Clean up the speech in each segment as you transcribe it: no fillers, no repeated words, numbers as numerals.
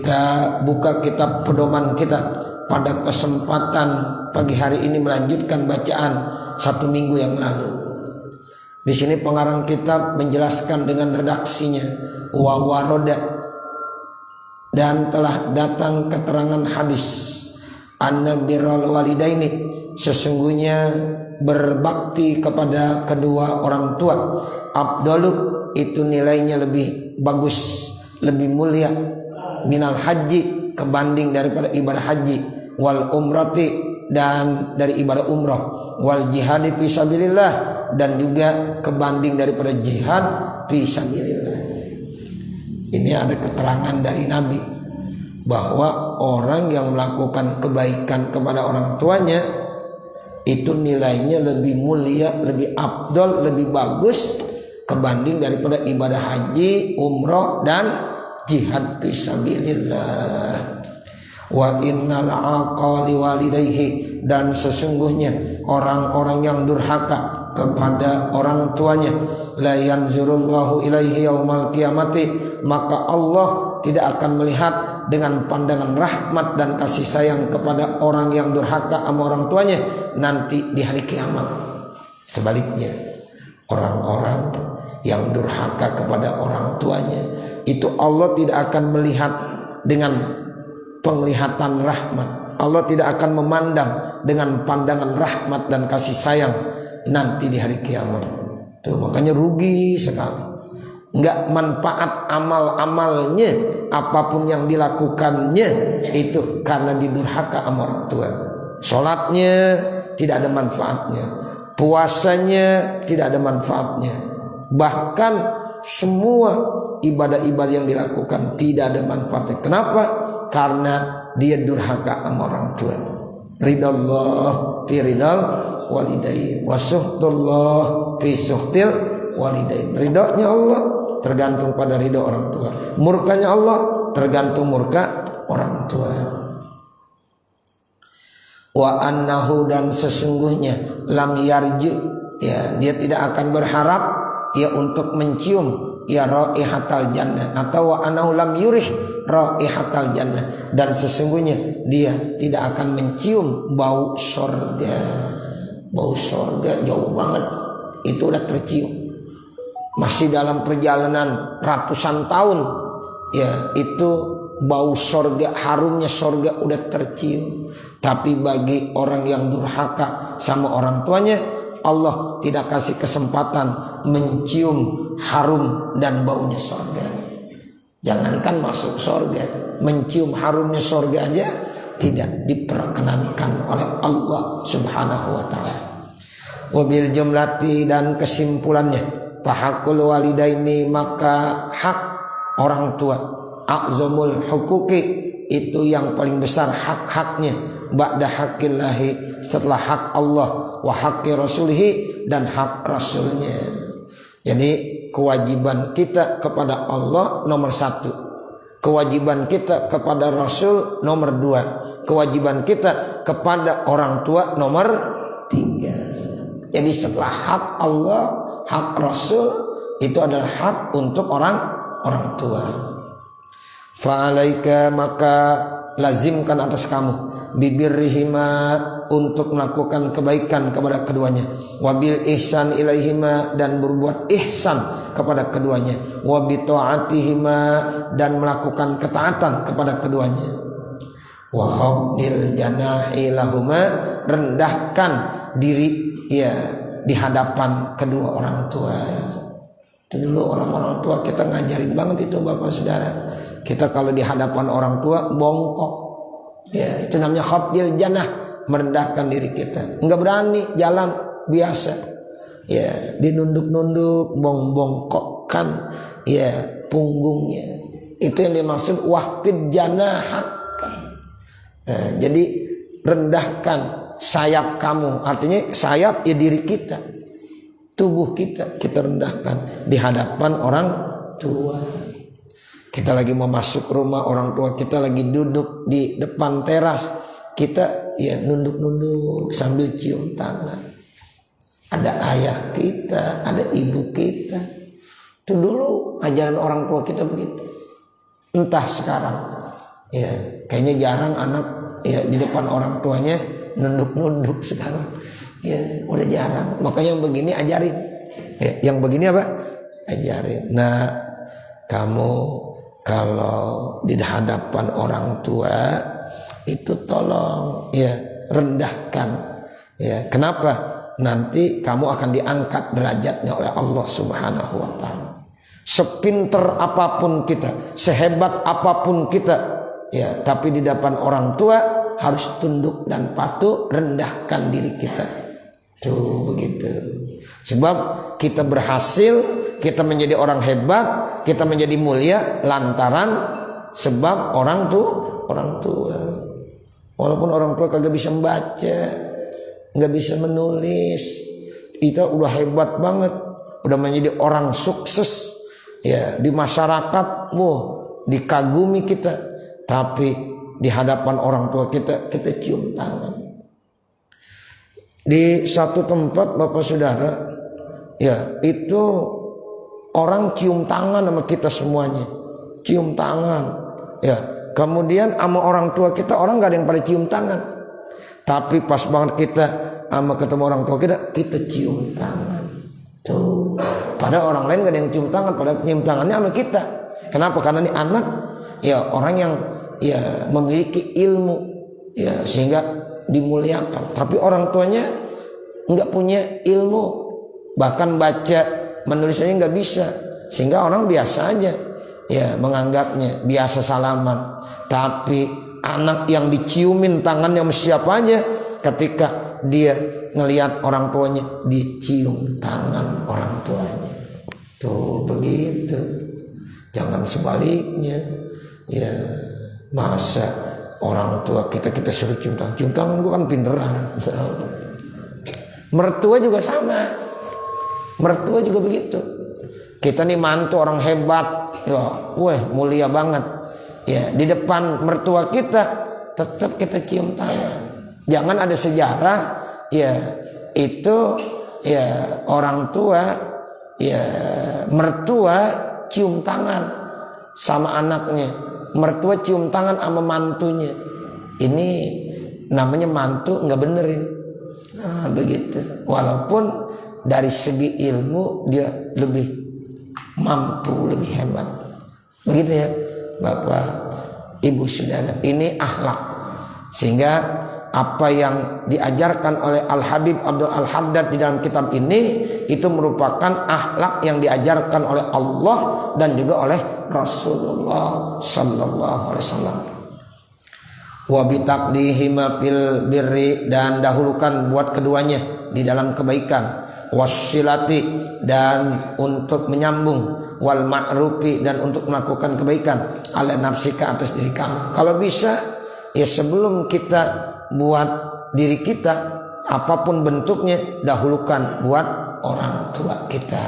Kita buka kitab pedoman kita pada kesempatan pagi hari ini melanjutkan bacaan 1 minggu yang lalu. Di sini pengarang kitab menjelaskan dengan redaksinya wa waroda, dan telah datang keterangan hadis anna birrul walidaini, sesungguhnya berbakti kepada kedua orang tua, afdalu, itu nilainya lebih bagus, lebih mulia, minal haji, kebanding daripada ibadah haji, wal umrati, dan dari ibadah umrah, wal jihad fi sabilillah, dan juga kebanding daripada jihad fi sabilillah. Ini ada keterangan dari Nabi bahwa orang yang melakukan kebaikan kepada orang tuanya itu nilainya lebih mulia, lebih afdal, lebih bagus kebanding daripada ibadah haji, umrah, dan jihad fi sabilillah. Wa innal aqali walidayhi, dan sesungguhnya orang-orang yang durhaka kepada orang tuanya, la yanzurullahu ilaihi yaumal qiyamati, maka Allah tidak akan melihat dengan pandangan rahmat dan kasih sayang kepada orang yang durhaka sama orang tuanya nanti di hari kiamat. Sebaliknya, orang-orang yang durhaka kepada orang tuanya itu Allah tidak akan melihat dengan penglihatan rahmat. Allah tidak akan memandang dengan pandangan rahmat dan kasih sayang nanti di hari kiamat. Tuh, makanya rugi sekali. Enggak manfaat amal-amalnya, apapun yang dilakukannya itu karena didurhaka sama orang tua. Sholatnya tidak ada manfaatnya, puasanya tidak ada manfaatnya, bahkan semua ibadah-ibadah yang dilakukan tidak ada manfaatnya. Kenapa? Karena dia durhaka sama orang tua. Ridallah fi ridal walidain, wa suhtullah fi suhtil walidain. Ridhonya Allah tergantung pada ridho orang tua, murkanya Allah tergantung murka orang tua. Wa annahu, dan sesungguhnya lam yarju, ya, dia tidak akan berharap ya untuk mencium ya raihatal jannah, atau wa annahu lam yurih raihatal jannah, dan sesungguhnya dia tidak akan mencium bau surga. Bau surga jauh banget, itu udah tercium. Masih dalam perjalanan ratusan tahun, ya, itu bau surga, harumnya surga udah tercium. Tapi bagi orang yang durhaka sama orang tuanya, Allah tidak kasih kesempatan mencium harum dan baunya surga. Jangankan masuk surga, mencium harumnya surga aja tidak diperkenankan oleh Allah Subhanahu wa ta'ala. Wabil jumlati, dan kesimpulannya, fahaqul walidaini, maka hak orang tua, a'zamul huquqi, itu yang paling besar hak-haknya, ba'da haqqillahi, setelah hak Allah, wa haqqi rasulihi, dan hak rasulnya. Jadi kewajiban kita kepada Allah nomor 1, kewajiban kita kepada Rasul nomor 2, kewajiban kita kepada orang tua nomor 3. Jadi setelah hak Allah, hak Rasul, itu adalah hak untuk orang tua. Fa'alaika, maka lazimkan atas kamu, bibirrihima, untuk melakukan kebaikan kepada keduanya, wabil ihsan ilaihima, dan berbuat ihsan kepada keduanya, wabita'atihima, dan melakukan ketaatan kepada keduanya, wa khabdil janahi lahuma, rendahkan diri ya di hadapan kedua orang tua. Itu dulu orang-orang tua kita ngajarin banget itu, Bapak Saudara. Kita kalau di hadapan orang tua bongkok, ya, itu namanya khabdil janah, merendahkan diri kita. Enggak berani jalan biasa, ya, dinunduk-nunduk, bongkokkan ya punggungnya. Itu yang dimaksud wahfid janahak. Nah, jadi rendahkan sayap kamu, artinya sayap ya diri kita, tubuh kita rendahkan di hadapan orang tua. Kita lagi mau masuk rumah orang tua kita, lagi duduk di depan teras, kita ya nunduk-nunduk sambil cium tangan. Ada ayah kita, ada ibu kita. Itu dulu ajaran orang tua kita begitu. Entah sekarang Ya, kayaknya jarang anak ya di depan orang tuanya nunduk-nunduk sekarang. Ya, udah jarang. Makanya yang begini ajarin. Ya, yang begini apa? Ajarin. Nah, kamu kalau di hadapan orang tua itu tolong ya rendahkan. Ya, kenapa? Nanti kamu akan diangkat derajatnya oleh Allah Subhanahu wa taala. Sepinter apapun kita, sehebat apapun kita, ya, tapi di depan orang tua harus tunduk dan patuh, rendahkan diri kita. Tuh begitu. Sebab kita berhasil, kita menjadi orang hebat, kita menjadi mulia lantaran sebab orang tua. Walaupun orang tua kagak bisa membaca, nggak bisa menulis, kita udah hebat banget, udah menjadi orang sukses. Ya, di masyarakat, dikagumi kita, tapi di hadapan orang tua kita cium tangan. Di satu tempat Bapak Saudara, ya itu orang cium tangan sama kita semuanya, cium tangan. Ya, kemudian sama orang tua kita orang nggak ada yang pada cium tangan, tapi pas banget kita sama ketemu orang tua kita cium tangan. Tuh. Padahal orang lain gak ada yang cium tangan, padahal cium tangannya sama kita. Kenapa? Karena ini anak ya orang yang ya memiliki ilmu ya sehingga dimuliakan. Tapi orang tuanya nggak punya ilmu, bahkan baca menulisnya nggak bisa, sehingga orang biasa aja ya menganggapnya biasa salaman. Tapi anak yang diciumin tangannya sama siapa aja, ketika dia ngelihat orang tuanya dicium tangan orang tuanya. Tuh begitu. Jangan sebaliknya. Ya masa orang tua kita suruh cium tangan. Cium tangan bukan pinteran. Mertua juga sama. Mertua juga begitu. Kita nih mantu orang hebat, ya, mulia banget. Ya, di depan mertua kita tetap kita cium tangan. Jangan ada sejarah ya itu ya orang tua ya mertua cium tangan sama anaknya, mertua cium tangan sama mantunya. Ini namanya mantu nggak bener ini. Nah, begitu. Walaupun dari segi ilmu dia lebih mampu, lebih hebat. Begitu ya Bapak Ibu Saudara. Ini akhlak. Sehingga apa yang diajarkan oleh Al-Habib Abdul Al-Haddad di dalam kitab ini itu merupakan akhlak yang diajarkan oleh Allah dan juga oleh Rasulullah sallallahu alaihi wasallam. Wa bitaqdihima fil birri, dan dahulukan buat keduanya di dalam kebaikan, wassilati, dan untuk menyambung, wal ma'rufi, dan untuk melakukan kebaikan, ala nafsika, atas diri kamu. Kalau bisa ya sebelum kita buat diri kita apapun bentuknya, dahulukan buat orang tua kita.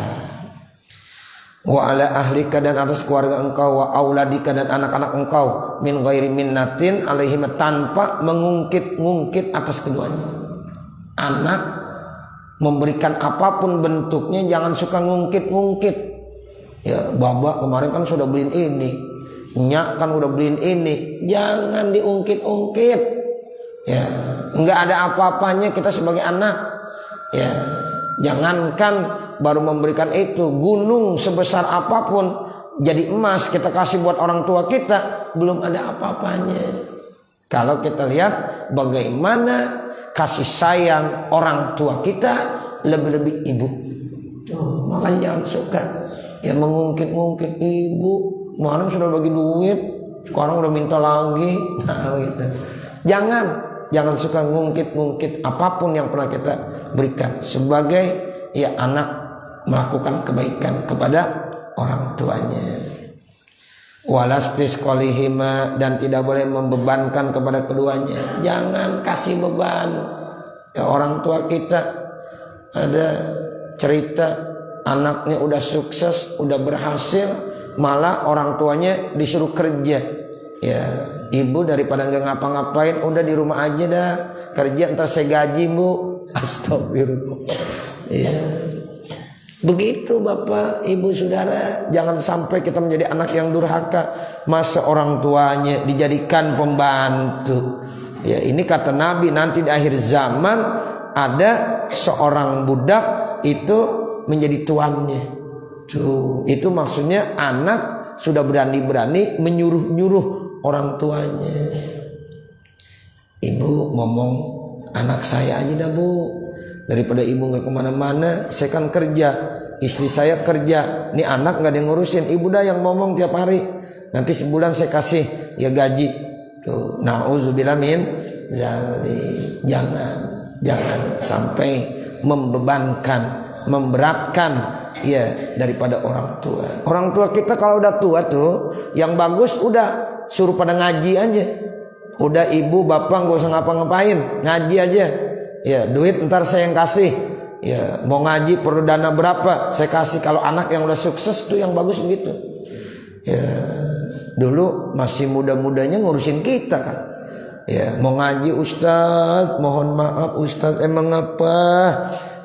Wa ala ahlika, dan atas keluarga engkau, wa auladika, dan anak-anak engkau, min ghairi minnatin alaihim, tanpa mengungkit-ungkit atas keduanya. Anak memberikan apapun bentuknya jangan suka ngungkit-ngungkit. Ya, Baba kemarin kan sudah beliin ini, Nyak kan udah beliin ini, jangan diungkit-ungkit. Ya, nggak ada apa-apanya kita sebagai anak. Ya, jangankan baru memberikan itu, gunung sebesar apapun jadi emas kita kasih buat orang tua kita, belum ada apa-apanya. Kalau kita lihat bagaimana kasih sayang orang tua kita, lebih-lebih ibu. Makanya jangan suka ya mengungkit-ungkit, ibu kemarin sudah bagi duit, sekarang udah minta lagi. Nah, gitu. Jangan suka ngungkit-ngungkit apapun yang pernah kita berikan sebagai ya anak melakukan kebaikan kepada orang tuanya. Walastis qalihima, dan tidak boleh membebankan kepada keduanya. Jangan kasih beban. Ya, orang tua kita ada cerita anaknya udah sukses, udah berhasil, malah orang tuanya disuruh kerja. Ya, ibu daripada nggak ngapa-ngapain, udah di rumah aja dah, kerja ntar saya gaji bu. Astagfirullah. Ya. Begitu Bapak, Ibu, Saudara, jangan sampai kita menjadi anak yang durhaka. Masa orang tuanya dijadikan pembantu. Ya, ini kata Nabi, nanti di akhir zaman ada seorang budak itu menjadi tuannya. Tuh, itu maksudnya anak sudah berani-berani menyuruh-nyuruh orang tuanya. Ibu ngomong, anak saya aja dah Bu, daripada ibu gak kemana-mana, saya kan kerja, istri saya kerja, ini anak gak ada yang ngurusin, ibu dah yang ngomong tiap hari, nanti sebulan saya kasih ya gaji. Tuh, na'udzubillah min dzalik. Jangan sampai membebankan, memberatkan ya daripada orang tua. Orang tua kita kalau udah tua tuh, yang bagus udah suruh pada ngaji aja. Udah ibu bapak gak usah ngapa-ngapain, ngaji aja. Ya, duit ntar saya yang kasih. Ya, mau ngaji perlu dana berapa, saya kasih. Kalau anak yang udah sukses tuh yang bagus begitu. Ya, dulu masih muda-mudanya ngurusin kita kan. Ya, mau ngaji Ustaz, mohon maaf Ustaz, emang apa?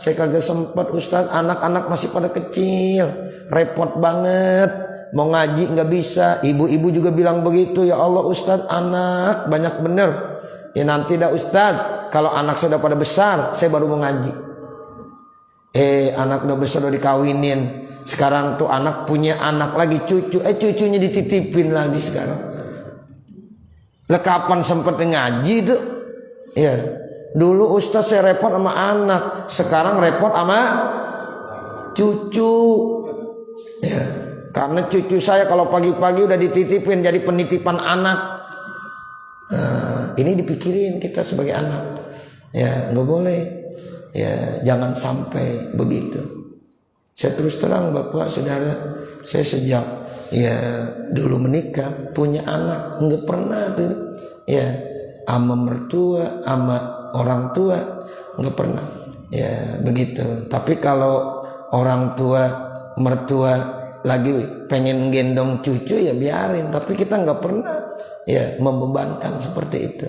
Saya kagak sempat Ustaz, anak-anak masih pada kecil, repot banget. Mau ngaji nggak bisa, ibu-ibu juga bilang begitu. Ya Allah Ustaz, anak banyak bener. Ya nanti dah Ustaz, kalau anak sudah pada besar, saya baru mau ngaji. Anak udah besar udah dikawinin. Sekarang tuh anak punya anak lagi cucu, cucunya dititipin lagi sekarang. Lah kapan sempet ngaji tuh? Ya, dulu Ustaz saya repot sama anak, sekarang repot sama cucu. Ya, karena cucu saya kalau pagi-pagi udah dititipin jadi penitipan anak. Ini dipikirin kita sebagai anak. Ya, nggak boleh. Ya, jangan sampai begitu. Saya terus terang Bapak Saudara, saya sejak ya dulu menikah punya anak nggak pernah tuh ya ama mertua ama orang tua nggak pernah ya begitu. Tapi kalau orang tua mertua lagi pengen gendong cucu ya biarin, tapi kita nggak pernah ya membebankan seperti itu.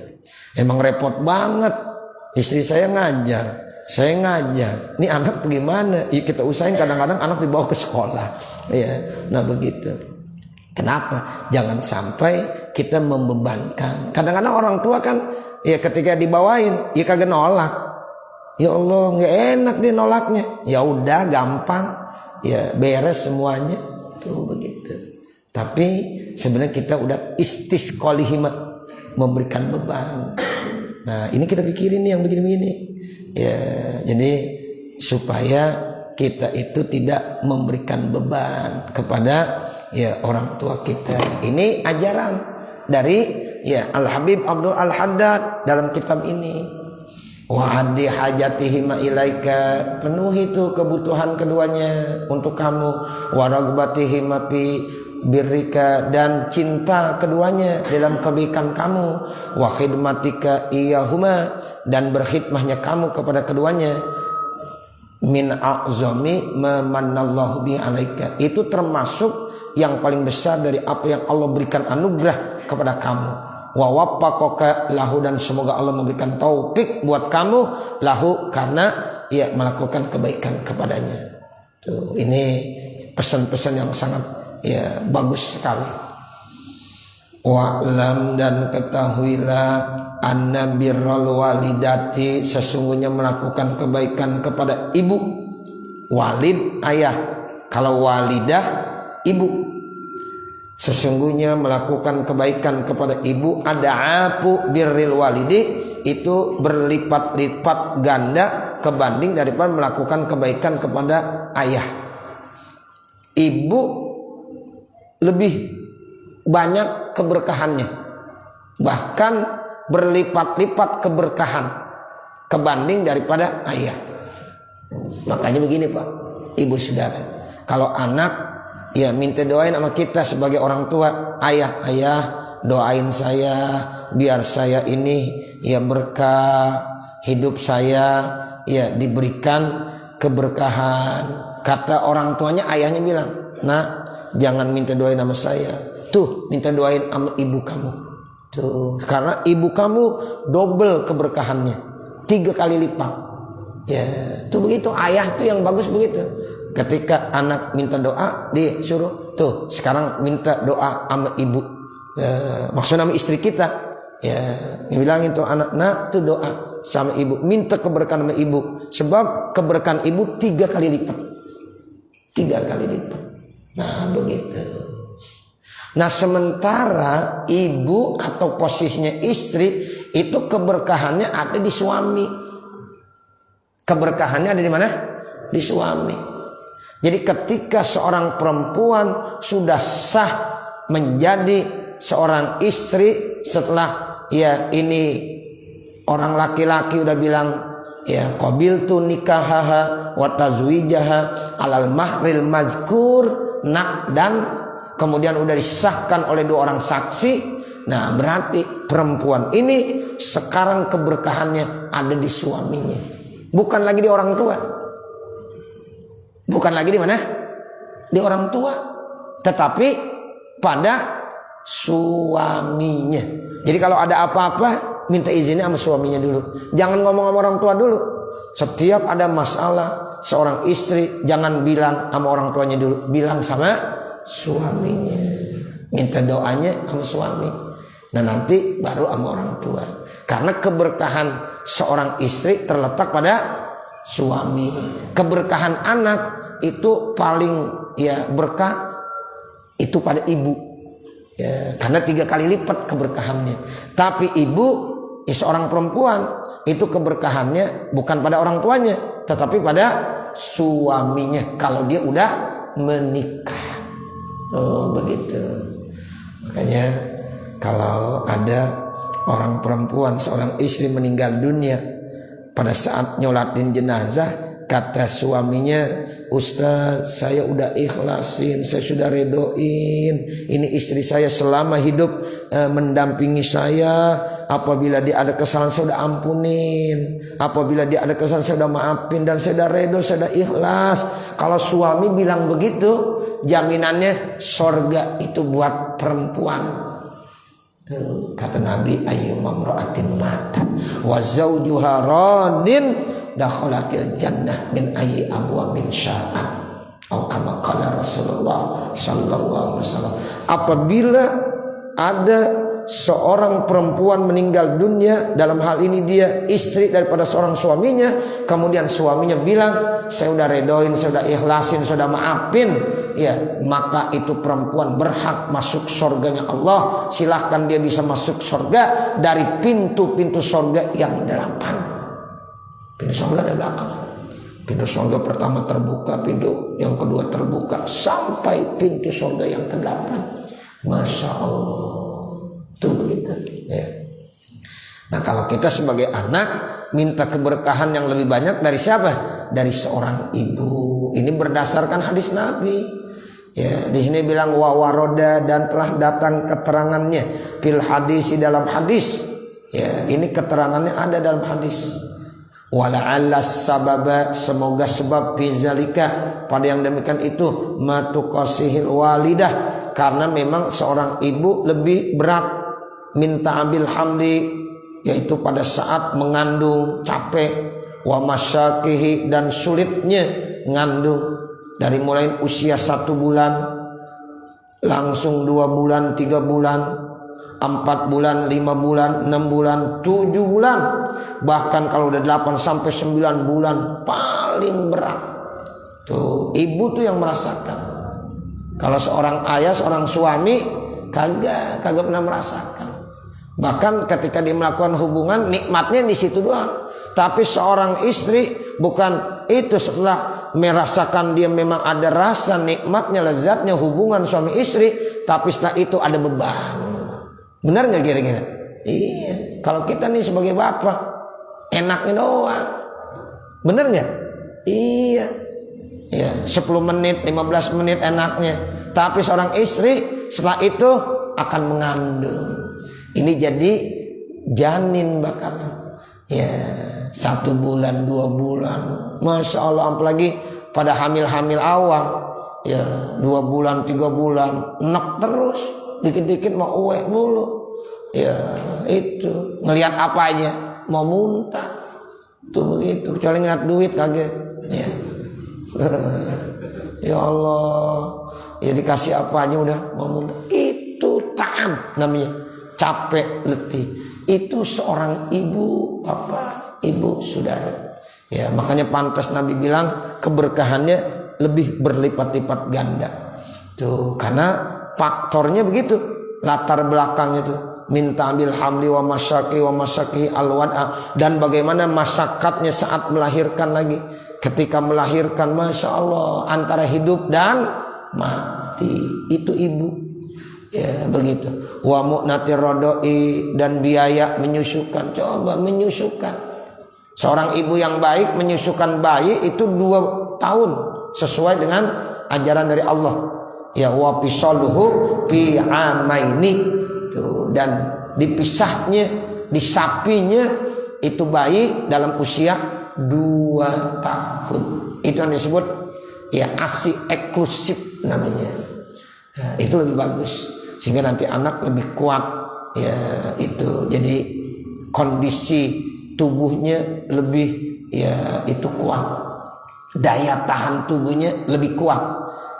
Emang repot banget. Istri saya ngajar, saya ngajar. Ini anak bagaimana? Ya kita usahain, kadang-kadang anak dibawa ke sekolah. Ya, nah begitu. Kenapa? Jangan sampai kita membebankan. Kadang-kadang orang tua kan ya ketika dibawain ya kagak nolak. Ya Allah, nggak enak dia nolaknya. Ya udah gampang. Ya beres semuanya. Tuh begitu. Tapi sebenarnya kita udah istisqolihimah, memberikan beban. Nah ini kita pikirin nih yang begini-begini. Ya jadi supaya kita itu tidak memberikan beban kepada ya orang tua kita. Ini ajaran dari ya Al-Habib Abdul Al-Haddad dalam kitab ini. Wa'addi hajatihima ilaika, penuhi itu kebutuhan keduanya untuk kamu. Waragbatihima fi birrika, dan cinta keduanya dalam kebaikan kamu. Wa khidmatika iyahuma, dan berkhidmahnya kamu kepada keduanya. Min a'zami mamannallahu bi alaika, itu termasuk yang paling besar dari apa yang Allah berikan anugerah kepada kamu. Wa waffaqaka lahu, dan semoga Allah memberikan taufik buat kamu lahu, karena ya melakukan kebaikan kepadanya. Tuh, ini pesan-pesan yang sangat ya bagus sekali. Wa'lam, dan ketahuilah anna birral walidati, sesungguhnya melakukan kebaikan kepada ibu. Walid ayah, kalau walidah ibu. Sesungguhnya melakukan kebaikan kepada ibu, ada apu birril walidi, itu berlipat-lipat ganda kebanding daripada melakukan kebaikan kepada ayah. Ibu lebih banyak keberkahannya, bahkan berlipat-lipat keberkahan kebanding daripada ayah. Makanya begini Pak, Ibu Saudara, kalau anak ya minta doain sama kita sebagai orang tua, ayah doain saya biar saya ini ya berkah, hidup saya ya diberikan keberkahan. Kata orang tuanya, ayahnya bilang, "Nak, jangan minta doain sama saya. Tuh, minta doain sama ibu kamu. Tuh, karena ibu kamu double keberkahannya, 3 kali lipat." Ya, tuh begitu. Ayah tuh yang bagus begitu. Ketika anak minta doa, disuruh tuh sekarang minta doa sama ibu, maksudnya sama istri kita. Ya, bilangin tuh anak, nak tuh doa sama ibu, minta keberkahan sama ibu, sebab keberkahan ibu 3 kali lipat. 3 kali lipat. Nah begitu. Nah sementara ibu atau posisinya istri itu keberkahannya ada di suami. Keberkahannya ada di mana? Di suami. Jadi ketika seorang perempuan sudah sah menjadi seorang istri setelah ya ini orang laki-laki udah bilang ya qabiltu nikahaha wa tazwijaha alal mahril mazkur nak, dan kemudian udah disahkan oleh 2 orang saksi. Nah berarti perempuan ini sekarang keberkahannya ada di suaminya, bukan lagi di orang tua. Bukan lagi di mana? Di orang tua, tetapi pada suaminya. Jadi kalau ada apa-apa minta izinnya sama suaminya dulu. Jangan ngomong sama orang tua dulu. Setiap ada masalah seorang istri jangan bilang sama orang tuanya dulu, bilang sama suaminya. Minta doanya sama suami. Nah nanti baru sama orang tua. Karena keberkahan seorang istri terletak pada suami. Keberkahan anak itu paling ya berkah itu pada ibu ya, karena 3 kali lipat keberkahannya. Tapi ibu seorang perempuan itu keberkahannya bukan pada orang tuanya, tetapi pada suaminya kalau dia udah menikah. Oh begitu. Makanya kalau ada orang perempuan seorang istri meninggal dunia, pada saat nyolatin jenazah kata suaminya, Ustaz saya udah ikhlasin, saya sudah redoin, ini istri saya selama hidup mendampingi saya, apabila dia ada kesalahan saya udah ampunin, apabila dia ada kesalahan saya udah maafin, dan saya udah redo, saya udah ikhlas. Kalau suami bilang begitu, jaminannya sorga itu buat perempuan. Tuh, kata Nabi ayyuma imra'atin matat wa zawjuha radin dakhalatil jannah min ayyi abwabin sya'at atau kama qala Rasulullah sallallahu alaihi wasallam. Apabila ada seorang perempuan meninggal dunia, dalam hal ini dia istri daripada seorang suaminya, kemudian suaminya bilang saya udah redoin, saya udah ikhlasin, saya udah maafin, ya maka itu perempuan berhak masuk surganya Allah. Silahkan dia bisa masuk surga dari pintu-pintu surga yang 8. Pintu surga ada belakang. Pintu surga pertama terbuka, pintu yang kedua terbuka, sampai pintu surga yang ke-8. Masya Allah. Tuh begitu ya. Nah kalau kita sebagai anak minta keberkahan yang lebih banyak dari siapa? Dari seorang ibu. Ini berdasarkan hadis Nabi. Ya, di sini bilang wa waroda, dan telah datang keterangannya fil hadis, dalam hadis. Ya, ini keterangannya ada dalam hadis. Wala'allas sababa, semoga sebab fizalika, pada yang demikian itu matuqasihil walidah, karena memang seorang ibu lebih berat minta ambil hamdi, yaitu pada saat mengandung capek, wa masyakihi, dan sulitnya ngandung, dari mulai usia 1 bulan langsung 2 bulan, 3 bulan, 4 bulan, 5 bulan, 6 bulan, 7 bulan, bahkan kalau udah 8 sampai 9 bulan paling berat. Tuh ibu tuh yang merasakan. Kalau seorang ayah, seorang suami kagak pernah merasakan. Bahkan ketika dia melakukan hubungan, nikmatnya di situ doang. Tapi seorang istri bukan itu, setelah merasakan dia memang ada rasa nikmatnya, lezatnya hubungan suami istri, tapi setelah itu ada beban. Benar nggak kira-kira? Iya. Kalau kita nih sebagai bapak enaknya doang. Benar nggak? Iya. Ya, 10 menit, 15 menit enaknya. Tapi seorang istri setelah itu akan mengandung. Ini jadi janin bakalan. Ya, 1 bulan, 2 bulan. Masya Allah, apalagi pada hamil-hamil awal. Ya, 2 bulan, 3 bulan. Enak terus. Dikit-dikit mau uwe mulu. Ya, itu. Ngelihat apa aja. Mau muntah. Tuh begitu. Kecuali ngeliat duit kaget. Ya. Ya Allah, ya dikasih apanya udah mau muntah. Itu taat namanya, capek letih. Itu seorang ibu, bapak, ibu, saudara. Ya, makanya pantas Nabi bilang keberkahannya lebih berlipat-lipat ganda. Tuh, karena faktornya begitu, latar belakangnya tuh. Minta ambil hamli wa masyaki al-wad'a, dan bagaimana masyakatnya saat melahirkan lagi. Ketika melahirkan, Masya Allah, antara hidup dan mati. Itu ibu. Ya begitu. Wa mu'natir rodoi, dan biaya menyusukan. Coba menyusukan. Seorang ibu yang baik menyusukan bayi itu 2 tahun sesuai dengan ajaran dari Allah. Ya wa fisaluhu fi amaini. Tuh, dan dipisahnya, disapinya itu bayi dalam usia 2 tahun. Itu yang disebut ya ASI eksklusif namanya. Nah, itu lebih bagus sehingga nanti anak lebih kuat ya itu. Jadi kondisi tubuhnya lebih ya itu kuat. Daya tahan tubuhnya lebih kuat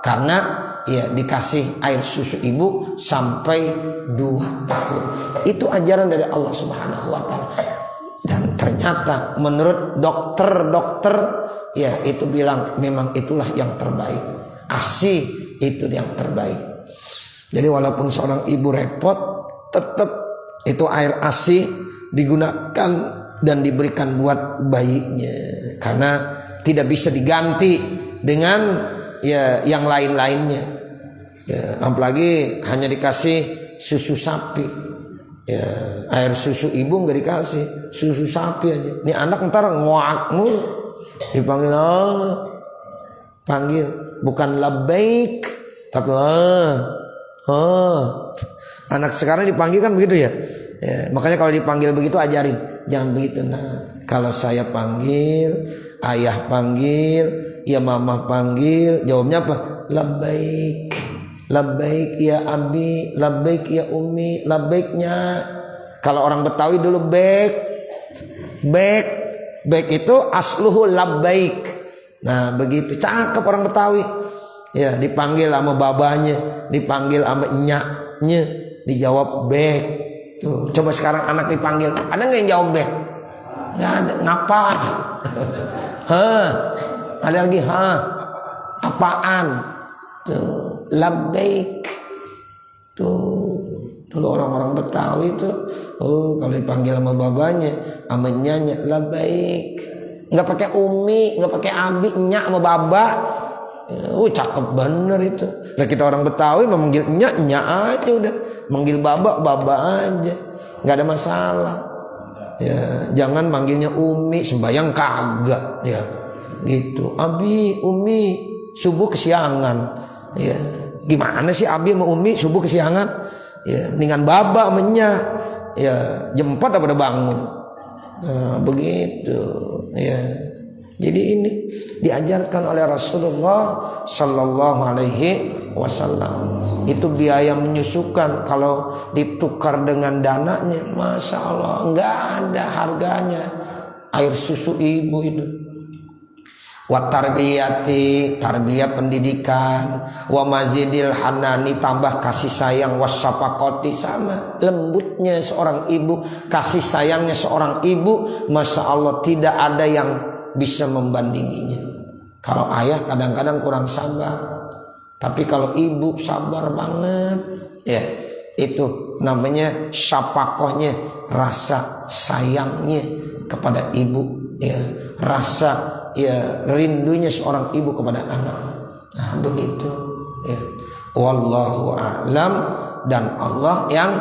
karena ya dikasih air susu ibu sampai 2 tahun. Itu ajaran dari Allah Subhanahu wa taala. Dan ternyata menurut dokter ya itu bilang memang itulah yang terbaik. ASI itu yang terbaik. Jadi walaupun seorang ibu repot, tetap itu air ASI digunakan dan diberikan buat bayinya, karena tidak bisa diganti dengan ya yang lain-lainnya. Ya, apalagi hanya dikasih susu sapi. Ya, air susu ibu nggak dikasih, susu sapi aja. Ini anak ntar ngoak mulu. Dipanggil panggil bukan labbaik tapi anak sekarang dipanggil kan begitu ya. Ya, makanya kalau dipanggil begitu ajarin, jangan begitu. Nah, kalau saya panggil, ayah panggil, ya mama panggil, jawabnya apa? Labbaik. Labbaik ya abi, labbaik ya umi, labbaiknya. Kalau orang Betawi dulu bek itu asluhu labbaik. Nah begitu, cakep orang Betawi. Ya dipanggil sama babanya, dipanggil sama enyaknya, dijawab bek. Tuh, coba sekarang anak dipanggil, ada nggak yang jawab bek? Nggak ada. Ngapa? Ada lagi apaan? Tuh, labbaik. Tuh, dulu orang-orang Betawi itu, kalau dipanggil sama babanya, sama nyanya, labbaik. Nggak pakai umi, nggak pakai abi, nyak sama baba. Cakep bener itu. Nah kita orang Betawi memanggil nyak aja udah, manggil baba aja, nggak ada masalah. Ya, jangan manggilnya umi, sembayang kagak, ya, gitu. Abi, umi, subuh kesiangan. Ya, gimana sih abi sama umi subuh kesiangan? Ya, mendingan baba menyak. Ya, jam 4 udah bangun. Nah, begitu. Ya. Jadi ini diajarkan oleh Rasulullah Sallallahu Alaihi Wasallam. Itu biaya menyusukan kalau ditukar dengan dananya, Masya Allah nggak ada harganya air susu ibu itu. Wa tarbiyati, tarbiyah pendidikan, wa mazidil hanani, tambah kasih sayang, wasyafaqati, sama lembutnya seorang ibu, kasih sayangnya seorang ibu, Masya Allah tidak ada yang bisa membandinginya. Kalau ayah kadang-kadang kurang sabar, tapi kalau ibu sabar banget. Ya, itu namanya syafaqahnya, rasa sayangnya kepada ibu, ya, rasa ya rindunya seorang ibu kepada anak. Nah begitu ya. Wallahu a'lam, dan Allah yang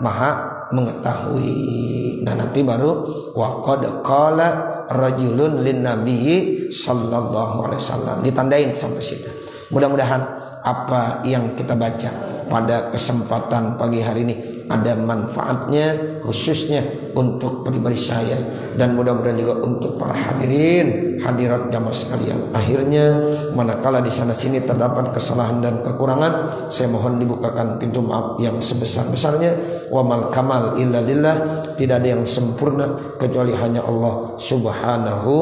maha mengetahui. Nah nanti baru wa qad qala rajulun lin nabiyyi sallallahu alaihi wasallam, ditandain sampai situ. Mudah-mudahan apa yang kita baca pada kesempatan pagi hari ini ada manfaatnya, khususnya untuk pribadi saya, dan mudah-mudahan juga untuk para hadirin hadirat jamaah sekalian. Akhirnya manakala di sana sini terdapat kesalahan dan kekurangan, saya mohon dibukakan pintu maaf yang sebesar-besarnya. Wa mal kamal illa lillah, tidak ada yang sempurna kecuali hanya Allah Subhanahu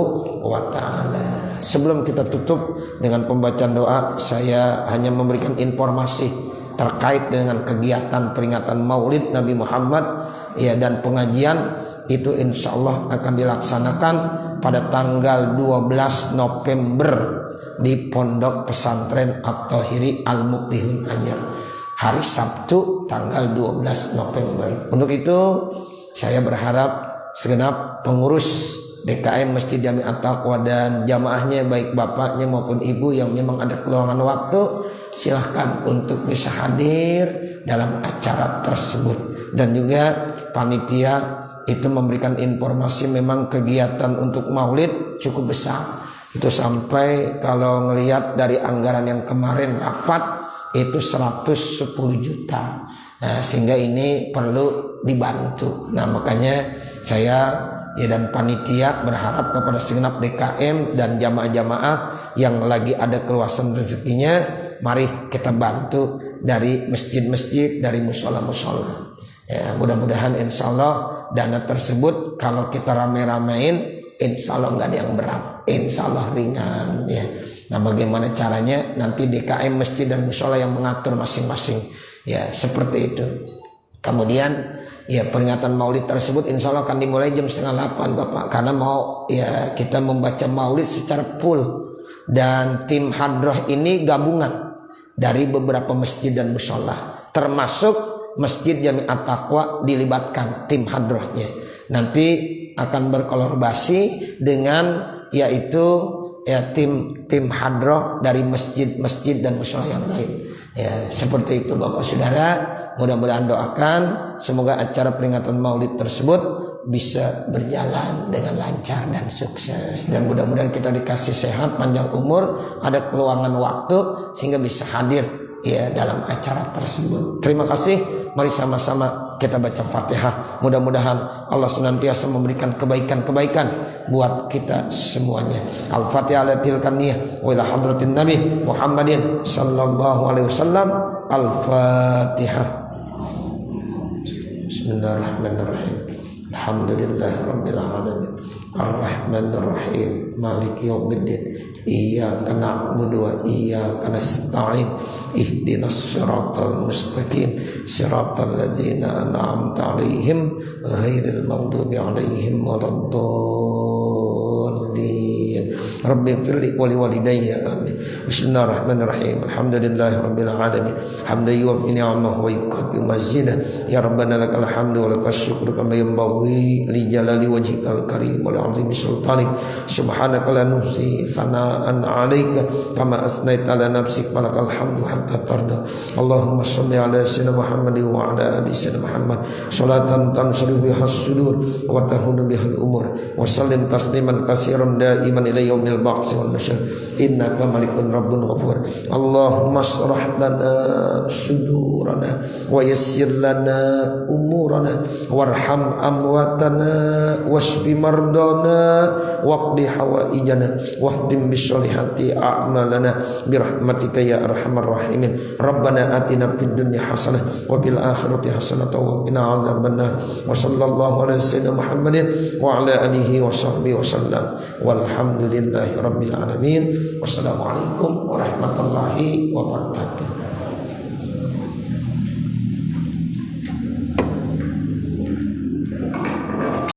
wa taala. Sebelum kita tutup dengan pembacaan doa, saya hanya memberikan informasi terkait dengan kegiatan peringatan Maulid Nabi Muhammad ya, dan pengajian itu insya Allah akan dilaksanakan pada tanggal 12 November di Pondok Pesantren At-Thahiri Al-Muflihun Anyar, hari Sabtu tanggal 12 November. Untuk itu saya berharap segenap pengurus DKM Masjid Jami At-Taqwa dan jamaahnya, baik bapaknya maupun ibu yang memang ada keluangan waktu, silahkan untuk bisa hadir dalam acara tersebut. Dan juga panitia itu memberikan informasi memang kegiatan untuk maulid cukup besar. Itu sampai kalau ngelihat dari anggaran yang kemarin rapat itu 110 juta. Nah, sehingga ini perlu dibantu. Nah, makanya saya ya dan panitia berharap kepada segenap DKM dan jamaah-jamaah yang lagi ada keluasan rezekinya, mari kita bantu dari masjid-masjid, dari musola-musola. Ya, mudah-mudahan insya Allah dana tersebut kalau kita rame-ramein, insya Allah nggak ada yang berat, insya Allah ringan ya. Nah, bagaimana caranya nanti DKM masjid dan musola yang mengatur masing-masing ya, seperti itu. Kemudian ya, peringatan maulid tersebut insya Allah akan dimulai jam 7:30 Bapak, karena mau ya kita membaca maulid secara full. Dan tim hadroh ini gabungan dari beberapa masjid dan musola, termasuk Masjid Jami At-Taqwa dilibatkan tim hadrohnya. Nanti akan berkolaborasi dengan yaitu ya tim hadroh dari masjid-masjid dan musola yang lain. Ya, seperti itu Bapak Saudara. Mudah-mudahan doakan semoga acara peringatan Maulid tersebut bisa berjalan dengan lancar dan sukses, dan mudah-mudahan kita dikasih sehat, panjang umur, ada keluangan waktu sehingga bisa hadir ya dalam acara tersebut. Terima kasih. Mari sama-sama kita baca Fatihah. Mudah-mudahan Allah senantiasa memberikan kebaikan-kebaikan buat kita semuanya. Al-Fatihah ala tilkan niyah wa ila hadratin Nabi Muhammadin sallallahu alaihi wasallam. Al-Fatihah. Bismillahirrahmanirrahim. Alhamdulillahirabbil alamin. Ar-Rahmanir-Rahim. Maliki yaumiddin. Iyyaka na'budu wa iyyaka nasta'in. Ihdinas siratal mustaqim. Siratal ladzina an'amta 'alaihim ghairil maghdubi 'alaihim waladdallin. Rabbighfirli wa liwalidayya amin. Bismillahirrahmanirrahim. Alhamdulillahirabbil alamin. Hamdan yuwaffi ni'amahu wa yukafi mazidah. Ya Rabbana lakal hamdu wa lakas syukru kama yanbaghi li jalali wajhikal karim wa li 'azimi sultanik. Subhanaka la nuhsi thana'an 'alaika kama asnaita ala nafsik wa lakal hamdu hatta tarda. Allahumma shalli ala sayyidina Muhammad wa ala ali sayyidina Muhammad salatan tansuru biha as-sudur wa tahunu biha al-umur wa sallim tasliman katsiran daiman ila yaumil ba'ts wal nusyur. Innaka malikun rabbun ghafur. Allahumma shrah lana sudurana wa yassir lana umurana warham amwatana washfi mardana waqdi hawaijana wahdim bisolihati a'malana birahmatika ya arhamar rahimin. Rabbana atina fid dunya hasanah wa fil akhirati hasanah wa qina azabannar. Wa sallallahu ala sayyidina Muhammadin wa ala alihi wa sahbihi wa sallam. Walhamdulillahi rabbil alamin. Wassalamualaikum warahmatullahi wabarakatuh.